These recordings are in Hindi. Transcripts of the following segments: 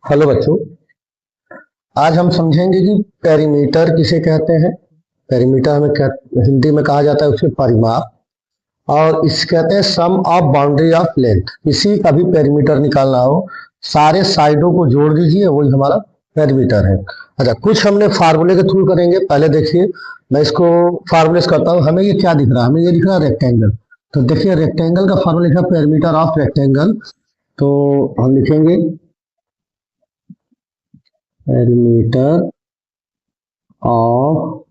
हेलो बच्चों। आज हम समझेंगे कि पेरीमीटर किसे कहते हैं। पेरीमीटर हिंदी में कहा जाता है उसके परिमाप। और इस कहते हैं सम ऑफ बाउंड्री ऑफ लेंथ। किसी का भी पेरीमीटर निकालना हो, सारे साइडों को जोड़ दीजिए, वही हमारा पेरीमीटर है। अच्छा, कुछ हमने फार्मूले के थ्रू करेंगे। पहले देखिए, मैं इसको फार्मूले से करता हूँ। हमें ये क्या दिख रहा है? हमें ये दिख रहा है रेक्टेंगल। तो देखिए, रेक्टेंगल का फार्मूला लिखा पेरीमीटर ऑफ रेक्टेंगल। तो हम लिखेंगे perimeter of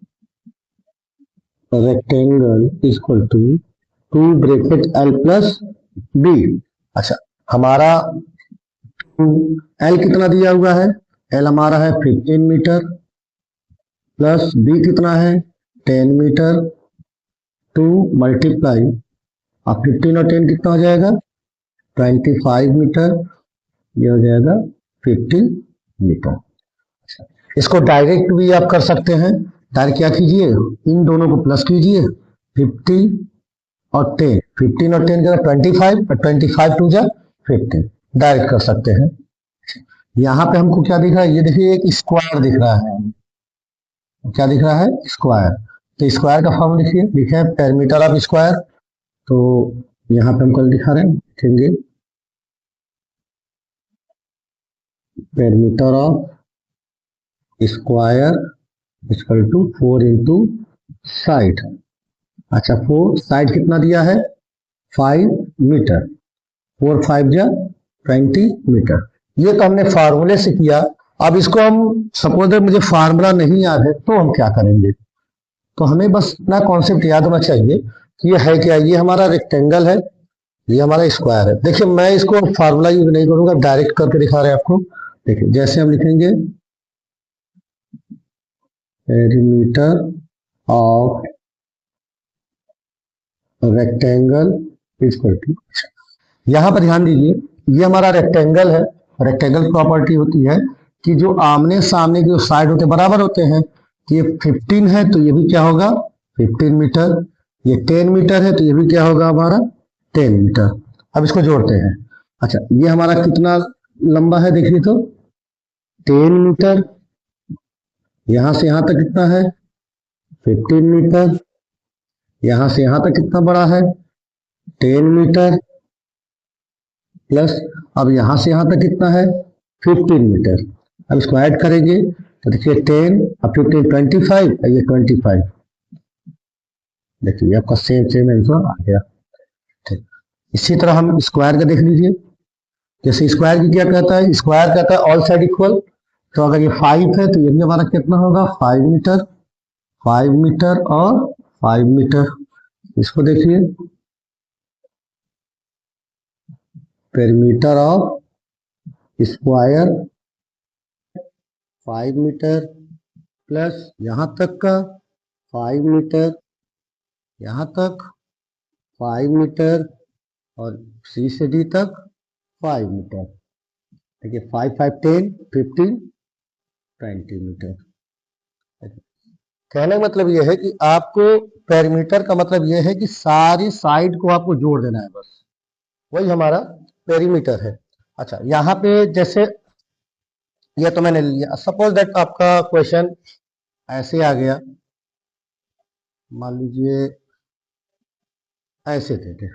rectangle equal to 2 bracket L+B। अच्छा, हमारा L कितना दिया हुआ है? L हमारा है 15 मीटर, प्लस B कितना है? 10 मीटर। 2 मल्टीप्लाई, अब 15 और 10 कितना हो जाएगा? 25 मीटर। ये हो जाएगा 50 मीटर। इसको डायरेक्ट भी आप कर सकते हैं। डायरेक्ट क्या कीजिए, इन दोनों को प्लस कीजिए, 50 और 10। 15 और 10 का 25 और 25 टू जा 50। डायरेक्ट कर सकते हैं। यहाँ पे हमको क्या दिख रहा है? ये देखिए, एक स्क्वायर दिख रहा है। क्या दिख रहा है? स्क्वायर। तो स्क्वायर का फॉर्म लिखिए, लिखे पेरीमीटर ऑफ स्क्वायर। तो यहाँ पे हम कल दिखा रहे हैं, लिखेंगे perimeter of square equal to 4 into side. अच्छा, 4 साइड कितना दिया है? 5 मीटर। 4 5 जा 20 मीटर। ये तो हमने फार्मूले से किया। अब इसको हम सपोज मुझे फार्मूला नहीं याद है तो हम क्या करेंगे? तो हमें बस इतना कॉन्सेप्ट याद होना चाहिए कि ये है क्या। ये हमारा रेक्टेंगल है, ये हमारा स्क्वायर है। देखिए, मैं इसको फार्मूला यूज नहीं करूंगा, डायरेक्ट करके दिखा रहे हैं आपको। देखिए, जैसे हम लिखेंगे perimeter of rectangle equal to, यहाँ पर ध्यान दीजिए, ये हमारा रेक्टेंगल है। रेक्टेंगल की प्रॉपर्टी होती है कि जो आमने सामने के जो साइड होते हैं बराबर होते हैं। कि ये 15 है तो ये भी क्या होगा? 15 मीटर। ये 10 मीटर है तो ये भी क्या होगा हमारा? 10 मीटर। अब इसको जोड़ते हैं। अच्छा, ये हमारा कितना लंबा है देखिए तो? 10 मीटर। यहां से यहां तक कितना है? 15 मीटर। यहां से यहां तक कितना बड़ा है? 10 मीटर। प्लस, अब यहां से यहां तक कितना है? 15 मीटर। अब इसको ऐड करेंगे तो देखिए 10 अब 15 25 और ये 25। देखिए आपका सेम सेम आंसर आ गया। ठीक, इसी तरह हम स्क्वायर का देख लीजिए। जैसे स्क्वायर की क्या कहता है? स्क्वायर कहता है ऑल साइड इक्वल। तो अगर ये 5 है तो ये भी हमारा कितना होगा? 5 मीटर। 5 मीटर और 5 मीटर। इसको देखिए, perimeter of square 5 metre, plus यहां तक का 5 मीटर, यहां तक 5 मीटर, और सी से डी तक 5 मीटर। देखिए 5 5 10 15 20 मीटर। कहने का मतलब यह है कि आपको पेरीमीटर का मतलब यह है कि सारी साइड को आपको जोड़ देना है, बस वही हमारा पेरीमीटर है। अच्छा, यहाँ पे जैसे ये तो मैंने लिया। सपोज दैट आपका क्वेश्चन ऐसे आ गया, मान लीजिए ऐसे थे।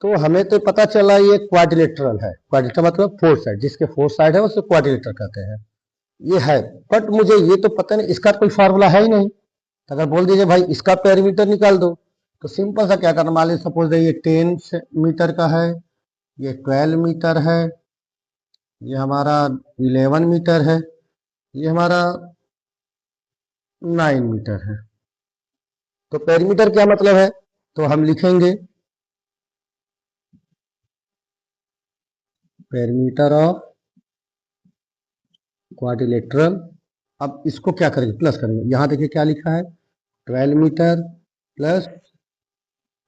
तो हमें तो पता चला ये क्वाड्रिलेटरल है। क्वाड्रिलेटरल मतलब 4 साइड, जिसके 4 साइड है उसे क्वाड्रिलेटरल कहते हैं। ये है, बट मुझे ये तो पता नहीं, इसका कोई फार्मूला है ही नहीं। तो अगर बोल दीजिए भाई इसका पेरीमीटर निकाल दो, तो सिंपल सा क्या करना, मान लीजिए सपोज ये 10 मीटर का है, ये 12 मीटर है, ये हमारा 11 मीटर है, ये हमारा 9 मीटर है। तो पेरीमीटर क्या मतलब है? तो हम लिखेंगे पेरीमीटर ऑफ क्वाड्रिलेटरल। अब इसको क्या करेंगे? प्लस करेंगे। यहां देखिए क्या लिखा है? 12 metre plus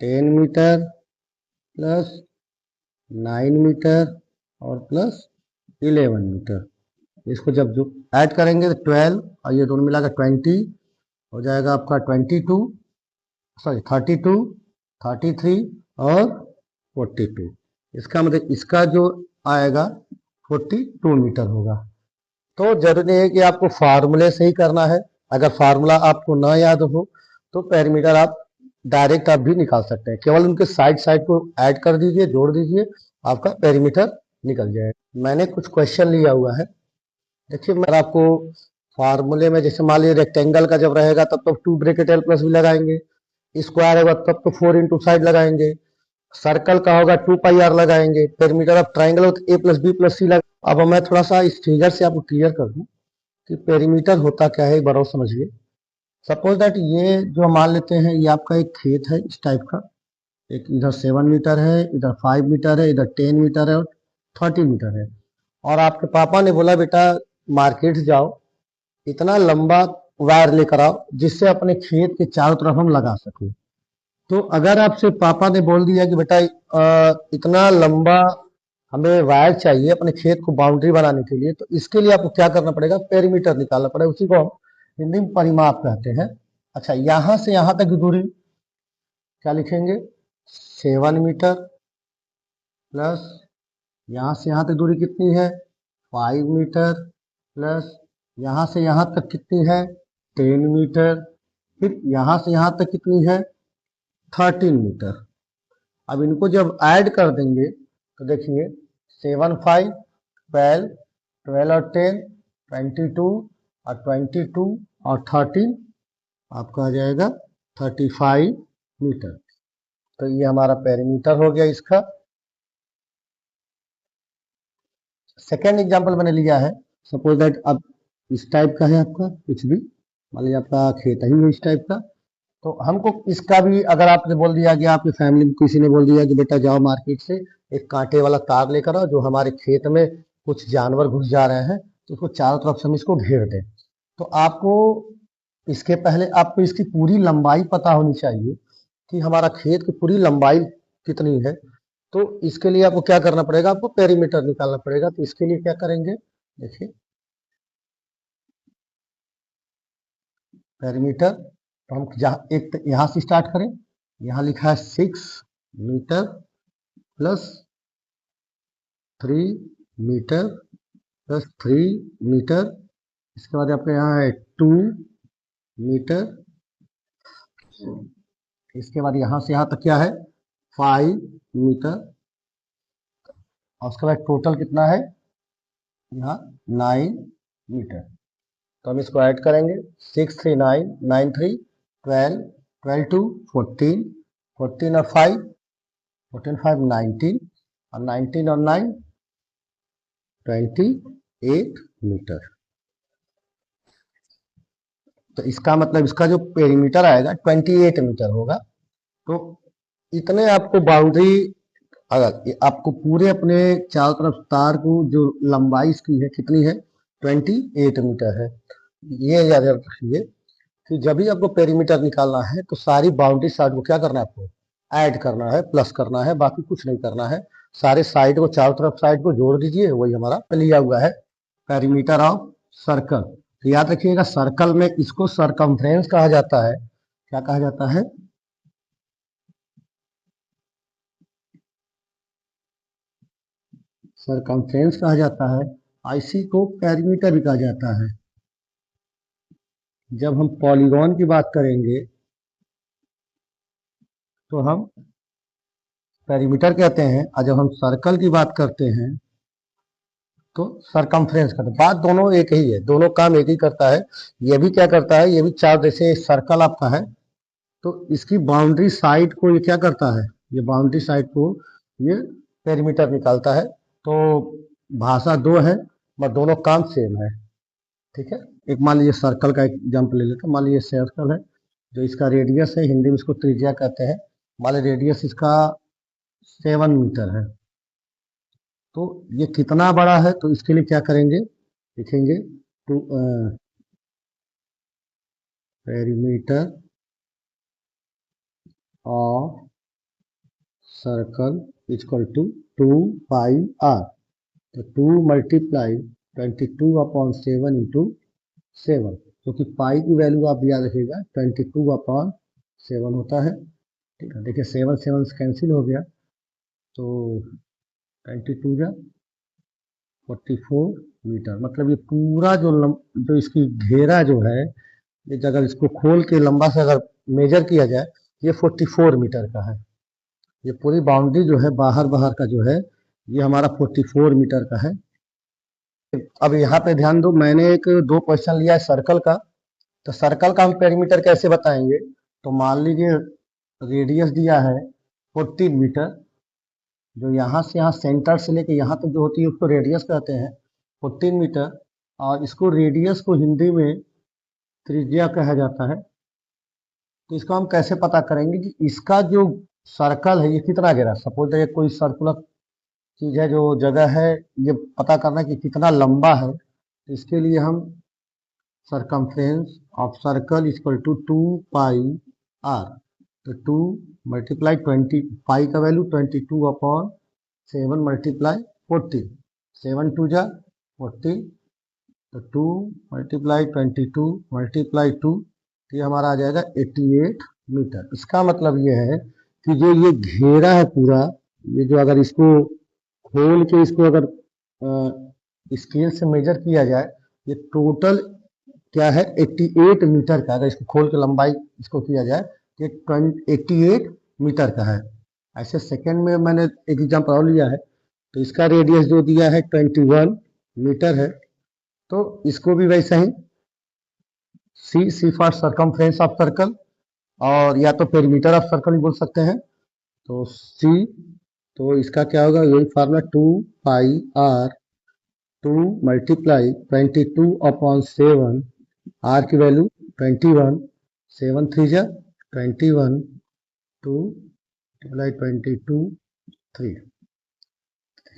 10 metre plus 9 metre और प्लस 11 मीटर। इसको जब जो ऐड करेंगे तो 12 और ये दोनों मिलाकर 20 हो जाएगा आपका 22, सॉरी 32, 33 और 42। इसका मतलब इसका जो आएगा 42 मीटर होगा। तो जरूरी है कि आपको फार्मूले से ही करना है। अगर फार्मूला आपको ना याद हो तो पेरीमीटर आप डायरेक्ट आप भी निकाल सकते हैं, केवल उनके साइड साइड को ऐड कर दीजिए, जोड़ दीजिए, आपका पेरीमीटर निकल जाएगा। मैंने कुछ क्वेश्चन लिया हुआ है, देखिए मैं आपको फार्मूले में, जैसे मान लीजिए रेक्टेंगल का जब रहेगा तब तो 2 ब्रैकेट एल प्लस भी लगाएंगे, स्क्वायर होगा तब तो 4 इंटू साइड लगाएंगे, सर्कल का होगा 2 पाई आर लगाएंगे, पेरीमीटर ऑफ ट्राइंगल हो तो ए प्लस बी प्लस सी लगा। अब मैं थोड़ा सा इस फिगर से आपको क्लियर कर दूं कि पेरीमीटर होता क्या है, एक बार और समझिए। सपोज दैट ये जो मान लेते हैं ये आपका एक खेत है इस टाइप का, एक इधर 7 मीटर है, इधर 5 मीटर है, इधर 10 मीटर है और 30 मीटर है, और आपके पापा ने बोला बेटा मार्केट जाओ, इतना लंबा वायर लेकर आओ जिससे अपने खेत के चारों तरफ हम लगा सकें। तो अगर आपसे पापा ने बोल दिया कि बेटा इतना लंबा हमें वायर चाहिए अपने खेत को बाउंड्री बनाने के लिए, तो इसके लिए आपको क्या करना पड़ेगा, पेरीमीटर निकालना पड़ेगा, उसी को हम हिंदी में परिमाप कहते हैं। अच्छा, यहां से यहां तक की दूरी क्या लिखेंगे, 7 मीटर प्लस यहां से यहां तक दूरी कितनी है, 5 मीटर प्लस यहां से यहां तक कितनी है, 10 मीटर, फिर यहां से यहां तक कितनी है, 13 मीटर। अब इनको जब ऐड कर देंगे तो देखिए 7 5 12 12 और 10 22 और 22 और 13 आपका आ जाएगा 35 मीटर। तो ये हमारा पेरीमीटर हो गया इसका। सेकेंड एग्जांपल मैंने लिया है, सपोज दैट अब इस टाइप का है आपका, कुछ भी मान लीजिए आपका खेत ही है इस टाइप का, तो हमको इसका भी, अगर आपने बोल दिया कि आपकी फैमिली में किसी ने बोल दिया कि बेटा जाओ मार्केट से एक कांटे वाला तार लेकर आओ, जो हमारे खेत में कुछ जानवर घुस जा रहे हैं तो उसको चारों तरफ से हम इसको घेर दें, तो आपको इसके पहले आपको इसकी पूरी लंबाई पता होनी चाहिए कि हमारा खेत की पूरी लंबाई कितनी है। तो इसके लिए आपको क्या करना पड़ेगा, आपको पेरीमीटर निकालना पड़ेगा। तो इसके लिए क्या करेंगे, देखिए पेरीमीटर, तो हम जहाँ एक यहाँ से स्टार्ट करें, यहाँ लिखा है 6 metre plus 3 metre plus 3 metre, इसके बाद आपके यहाँ है 2 मीटर, इसके बाद यहाँ से यहाँ तक क्या है 5 मीटर, और उसके बाद टोटल कितना है यहाँ 9 मीटर। तो हम इसको ऐड करेंगे, 6 3 9 9 3 12 12 2 14 14 और 5 14 5 19 और 19 और 9 28 मीटर। तो इसका मतलब इसका जो पेरीमीटर आएगा 28 मीटर होगा। तो इतने आपको बाउंड्री, अगर आपको पूरे अपने चारों तरफ तार को जो लंबाई इसकी है कितनी है 28 मीटर है। ये याद रखिए कि जब भी आपको पेरीमीटर निकालना है तो सारी बाउंड्री साइड को क्या करना है, आपको ऐड करना है, प्लस करना है, बाकी कुछ नहीं करना है। सारे साइड को, चारों तरफ साइड को जोड़ दीजिए, वही हमारा लिया हुआ है पेरीमीटर ऑफ सर्कल। तो याद रखिएगा सर्कल में इसको सरकमफ्रेंस कहा जाता है। क्या कहा जाता है, सरकमफ्रेंस कहा जाता है। आईसी को पेरीमीटर भी कहा जाता है। जब हम पॉलीगॉन की बात करेंगे तो हम पेरीमीटर कहते हैं, और जब हम सर्कल की बात करते हैं तो सरकमफ्रेंस करते हैं। बात दोनों एक ही है, दोनों काम एक ही करता है। ये भी क्या करता है, ये भी चार, जैसे सर्कल आपका है तो इसकी बाउंड्री साइड को ये क्या करता है, ये बाउंड्री साइड को ये पेरीमीटर निकालता है। तो भाषा दो है मगर दोनों काम सेम है। ठीक है, एक मान लीजिए सर्कल का एग्जाम्पल ले लेते हैं। मान लीजिए सर्कल है, जो इसका रेडियस है, हिंदी में इसको त्रिज्या कहते हैं। मान लीजिए रेडियस इसका 7 मीटर है, तो ये कितना बड़ा है, तो इसके लिए क्या करेंगे, लिखेंगे to perimeter of circle equal to 2 pi r. तो 2 मल्टीप्लाई 22/7 इंटू 7, क्योंकि पाई की वैल्यू आप याद रखिएगा 22/7 होता है। ठीक है, देखिए 7 7 कैंसिल हो गया, तो 22 जा 44 मीटर। मतलब ये पूरा जो इसकी घेरा जो है, ये अगर इसको खोल के लंबा से अगर मेजर किया जाए, ये 44 मीटर का है। ये पूरी बाउंड्री जो है बाहर बाहर का जो है, ये हमारा 44 मीटर का है। अब यहाँ पे ध्यान दो, मैंने एक दो क्वेश्चन लिया है सर्कल का, तो सर्कल का हम पेरीमीटर कैसे बताएंगे? तो मान लीजिए रेडियस दिया है 14 मीटर, जो यहाँ से यहाँ सेंटर से लेके यहाँ तक जो होती है उसको रेडियस कहते हैं 14 मीटर। और इसको रेडियस को हिंदी में त्रिज्या कहा जाता है। तो इसको हम कैसे पता करेंगे कि इसका जो सर्कल है ये कितना घेरा? सपोज ये कोई सर्कुलर चीज है, जो जगह है, ये पता करना कि कितना लंबा है। तो इसके लिए हम circumference of circle equal to 2 pi r, तो 2 मल्टीप्लाई 20, पाई का वैल्यू 22 अपॉन 7 मल्टीप्लाई 40, 7 2 जा 40, तो 2 मल्टीप्लाई 22 मल्टीप्लाई 2, ये हमारा आ जाएगा 88 मीटर। इसका मतलब ये है कि जो ये घेरा है पूरा, ये जो अगर इसको खोल के इसको अगर स्केल से मेजर किया जाए, ये टोटल क्या है 88 मीटर का। अगर इसको खोल के लंबाई इसको किया जाए तो 88 मीटर का है। ऐसे सेकंड में मैंने एक एग्जाम्पल और लिया है, तो इसका रेडियस जो दिया है 21 मीटर है, तो इसको भी वैसा ही सी फॉर सरकमफ्रेंस ऑफ सर्कल, और या तो पेरीमीटर ऑफ सर्कल भी बोल सकते हैं। तो सी, तो इसका क्या होगा, यही formula 2 pi r, 2 multiply 22 upon 7, r की वैल्यू 21, 7 3 जा 21, 2 मल्टीप्लाई 22 3,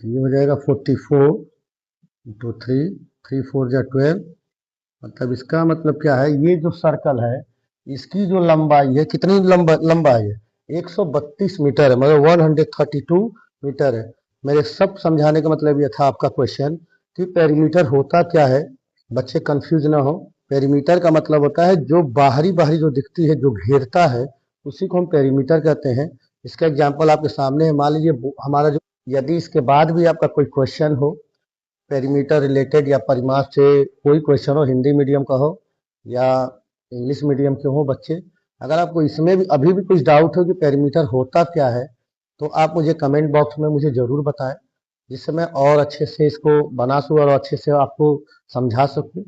ये हो जाएगा 44 इंटू 3, 3 4 जा 12। मतलब इसका मतलब क्या है, ये जो सर्कल है इसकी जो लंबाई है, कितनी लंबा है ये 132 मीटर है, मतलब 132 मीटर है। मेरे सब समझाने का मतलब ये था आपका क्वेश्चन कि पेरीमीटर होता क्या है, बच्चे कंफ्यूज ना हो। पेरीमीटर का मतलब होता है जो बाहरी बाहरी जो दिखती है, जो घेरता है, उसी को हम पेरीमीटर कहते हैं। इसका एग्जाम्पल आपके सामने है। मान लीजिए हमारा जो, यदि इसके बाद भी आपका कोई क्वेश्चन हो पेरीमीटर रिलेटेड या परिमाप से कोई क्वेश्चन हो, हिंदी मीडियम का हो या इंग्लिश मीडियम के हो बच्चे, अगर आपको इसमें भी अभी भी कुछ डाउट हो कि पेरीमीटर होता क्या है, तो आप मुझे कमेंट बॉक्स में मुझे ज़रूर बताएं, जिससे मैं और अच्छे से इसको बना सकूँ और अच्छे से आपको समझा सकूँ।